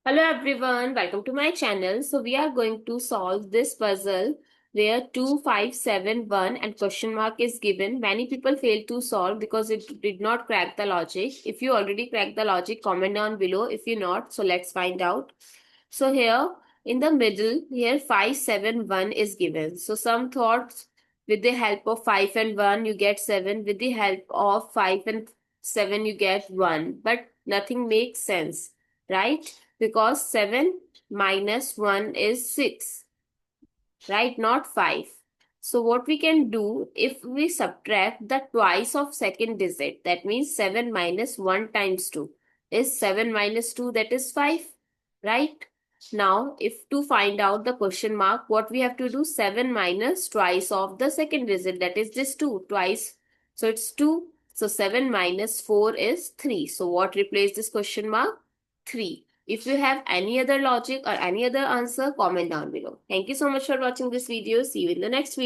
Hello everyone, welcome to my channel. So we are going to solve this puzzle where 2571 and question mark is given. Many people fail to solve because it did not crack the logic. If you already cracked the logic, comment down below. If you not, so let's find out. So here in the middle, here 571 is given. So some thoughts with the help of 5 and 1 you get 7. With the help of 5 and 7 you get 1. But nothing makes sense, right? Because 7 minus 1 is 6, right? Not 5. So what we can do, if we subtract the twice of second digit, that means 7 minus 1 times 2 is 7 minus 2, that is 5, right? Now, if to find out the question mark, what we have to do, 7 minus twice of the second digit, that is this 2, twice. So it's 2. So 7 minus 4 is 3. So what replaces this question mark? 3. If you have any other logic or any other answer, comment down below. Thank you so much for watching this video. See you in the next video.